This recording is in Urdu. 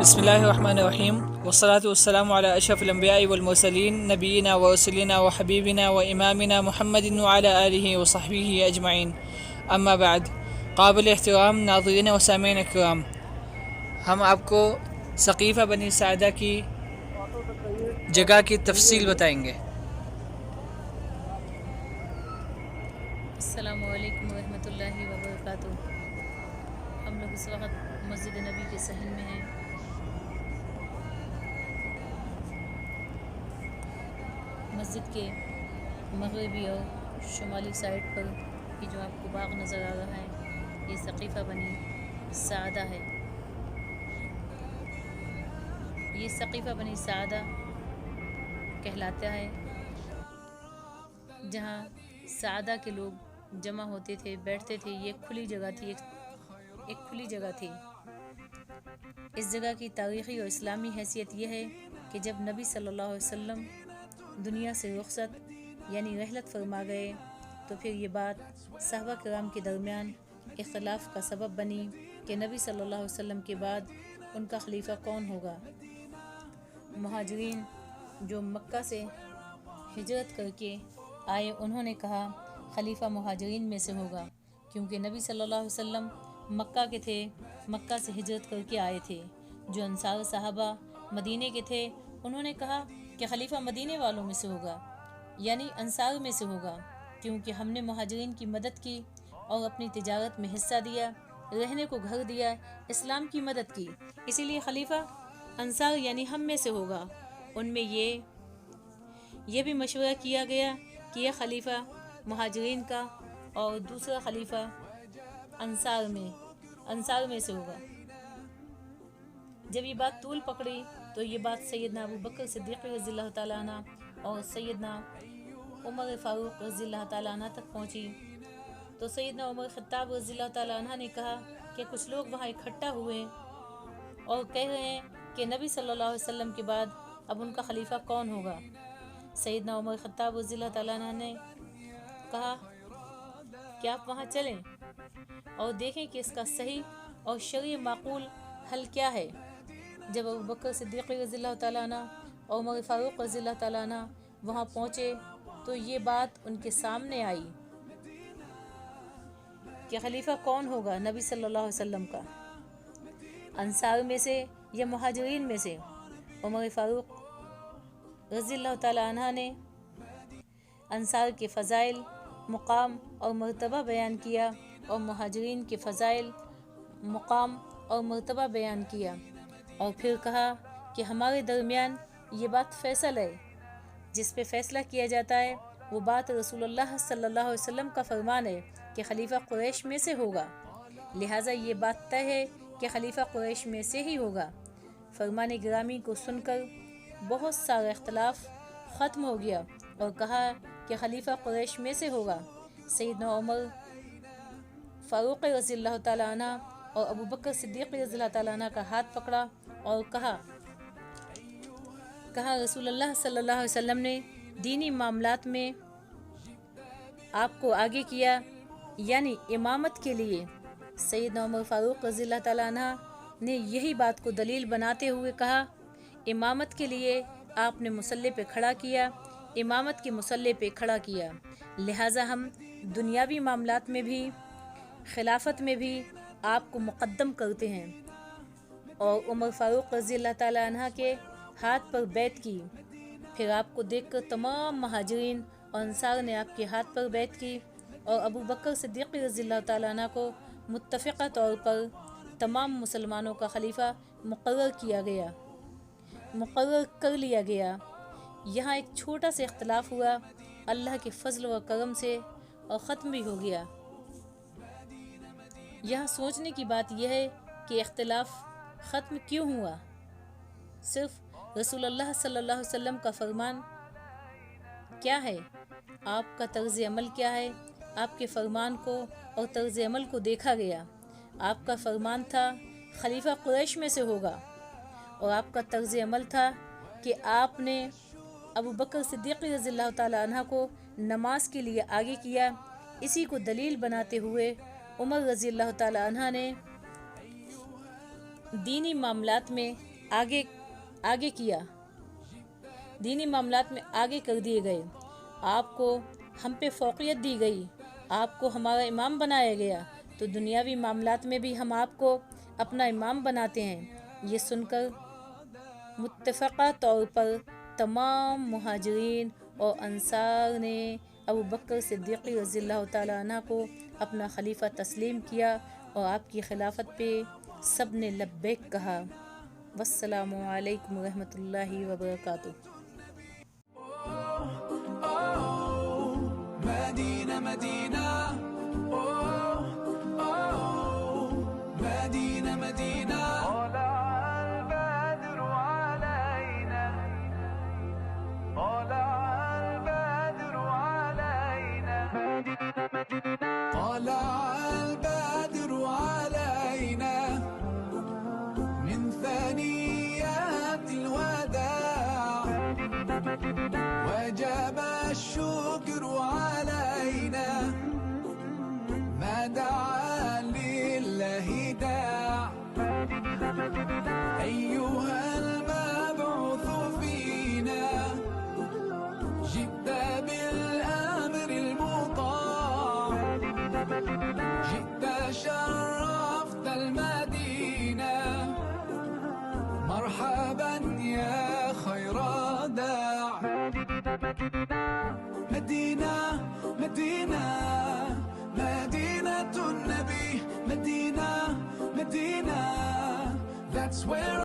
بسم اللہ الرحمن الرحیم والصلاة والسلام علی اشرف الانبیاء والمرسلین نبینا ورسولنا وحبیبنا وامامنا محمد وعلی آلہ وصحبہ اجمعین، اما بعد۔ قابل احترام ناظرین و سامعین اکرام، ہم آپ کو ثقیفہ بنی ساعدہ کی جگہ کی تفصیل بتائیں گے۔ السلام علیکم ورحمۃ اللہ وبرکاتہ۔ ہم لوگ اس وقت مسجد نبی کے صحن میں ہیں۔ مسجد کے مغربی اور شمالی سائڈ پر یہ جو آپ کو باغ نظر آ رہا ہے، یہ ثقیفہ بنی ساعدہ ہے۔ یہ ثقیفہ بنی ساعدہ کہلاتا ہے، جہاں ساعدہ کے لوگ جمع ہوتے تھے، بیٹھتے تھے۔ یہ کھلی جگہ تھی، ایک کھلی جگہ تھی۔ اس جگہ کی تاریخی اور اسلامی حیثیت یہ ہے کہ جب نبی صلی اللہ علیہ وسلم دنیا سے رخصت یعنی رحلت فرما گئے تو پھر یہ بات صحابہ کرام کے درمیان اختلاف کا سبب بنی کہ نبی صلی اللہ علیہ وسلم کے بعد ان کا خلیفہ کون ہوگا۔ مہاجرین جو مکہ سے ہجرت کر کے آئے، انہوں نے کہا خلیفہ مہاجرین میں سے ہوگا، کیونکہ نبی صلی اللہ علیہ وسلم مکہ کے تھے، مکہ سے ہجرت کر کے آئے تھے۔ جو انصار صحابہ مدینے کے تھے، انہوں نے کہا کہ خلیفہ مدینے والوں میں سے ہوگا، یعنی انصار میں سے ہوگا، کیونکہ ہم نے مہاجرین کی مدد کی اور اپنی تجارت میں حصہ دیا، رہنے کو گھر دیا، اسلام کی مدد کی، اسی لیے خلیفہ انصار یعنی ہم میں سے ہوگا۔ ان میں یہ بھی مشورہ کیا گیا کہ یہ خلیفہ مہاجرین کا اور دوسرا خلیفہ انصار میں سے ہوگا۔ جب یہ بات طول پکڑی تو یہ بات سیدنا ابو بکر صدیق رضی اللہ تعالیٰ عنہ اور سیدنا عمر فاروق رضی اللہ تعالیٰ عنہ تک پہنچی، تو سیدنا عمر خطاب رضی اللہ تعالیٰ عنہ نے کہا کہ کچھ لوگ وہاں اکٹھا ہوئے اور کہہ رہے ہیں کہ نبی صلی اللہ علیہ وسلم کے بعد اب ان کا خلیفہ کون ہوگا۔ سیدنا عمر خطاب رضی اللہ تعالیٰ عنہ نے کہا کہ آپ وہاں چلیں اور دیکھیں کہ اس کا صحیح اور شرعی معقول حل کیا ہے۔ جب ابو بکر صدیق رضی اللہ تعالیٰ عنہ اور عمر فاروق رضی اللہ تعالیٰ عنہ وہاں پہنچے تو یہ بات ان کے سامنے آئی کہ خلیفہ کون ہوگا نبی صلی اللہ علیہ وسلم کا، انصار میں سے یا مہاجرین میں سے۔ عمر فاروق رضی اللہ تعالیٰ عنہ نے انصار کے فضائل، مقام اور مرتبہ بیان کیا اور مہاجرین کے فضائل، مقام اور مرتبہ بیان کیا، اور پھر کہا کہ ہمارے درمیان یہ بات فیصل ہے، جس پہ فیصلہ کیا جاتا ہے وہ بات رسول اللہ صلی اللہ علیہ وسلم کا فرمان ہے کہ خلیفہ قریش میں سے ہوگا، لہٰذا یہ بات طے ہے کہ خلیفہ قریش میں سے ہی ہوگا۔ فرمان گرامی کو سن کر بہت سارا اختلاف ختم ہو گیا اور کہا کہ خلیفہ قریش میں سے ہوگا۔ سیدنا عمر فاروق رضی اللہ تعالیٰ عنہ اور ابو بکر صدیق رضی اللہ تعالیٰ عنہ کا ہاتھ پکڑا اور کہا رسول اللہ صلی اللہ علیہ وسلم نے دینی معاملات میں آپ کو آگے کیا، یعنی امامت کے لیے۔ سیدنا عمر فاروق رضی اللہ تعالیٰ عنہ نے یہی بات کو دلیل بناتے ہوئے کہا امامت کے لیے آپ نے مصلی پہ کھڑا کیا، امامت کے مصلی پہ کھڑا کیا، لہٰذا ہم دنیاوی معاملات میں بھی، خلافت میں بھی آپ کو مقدم کرتے ہیں۔ اور عمر فاروق رضی اللہ تعالیٰ عنہ کے ہاتھ پر بیعت کی۔ پھر آپ کو دیکھ کر تمام مہاجرین اور انصار نے آپ کے ہاتھ پر بیعت کی اور ابو بکر صدیق رضی اللہ تعالیٰ عنہ کو متفقہ طور پر تمام مسلمانوں کا خلیفہ مقرر کر لیا گیا۔ یہاں ایک چھوٹا سا اختلاف ہوا، اللہ کے فضل و کرم سے اور ختم بھی ہو گیا۔ یہاں سوچنے کی بات یہ ہے کہ اختلاف ختم کیوں ہوا؟ صرف رسول اللہ صلی اللہ علیہ وسلم کا فرمان کیا ہے، آپ کا طرز عمل کیا ہے، آپ کے فرمان کو اور طرز عمل کو دیکھا گیا۔ آپ کا فرمان تھا خلیفہ قریش میں سے ہوگا، اور آپ کا طرز عمل تھا کہ آپ نے ابو بکر صدیق رضی اللہ تعالیٰ عنہ کو نماز کے لیے آگے کیا۔ اسی کو دلیل بناتے ہوئے عمر رضی اللہ تعالیٰ عنہ نے دینی معاملات میں آگے کیا، دینی معاملات میں آگے کر دیے گئے، آپ کو ہم پہ فوقیت دی گئی، آپ کو ہمارا امام بنایا گیا، تو دنیاوی معاملات میں بھی ہم آپ کو اپنا امام بناتے ہیں۔ یہ سن کر متفقہ طور پر تمام مہاجرین اور انصار نے ابو بکر صدیق رضی اللہ تعالیٰ عنہ کو اپنا خلیفہ تسلیم کیا اور آپ کی خلافت پہ سب نے لبیک کہا۔ والسلام علیکم ورحمۃ اللہ وبرکاتہ۔ مدينة مدينة مدينة مدينة طلع البدر علينا طلع البدر علينا طلع البدر علينا من ثنيات الوداع وجب الشكر علينا ما دعا لله داع أيها المبعوث فينا جئت بالأمر المطاع جئت شرفت المدينة مرحبا يا خير داع مدينة مدينة مدينة النبي مدينة مدينة that's where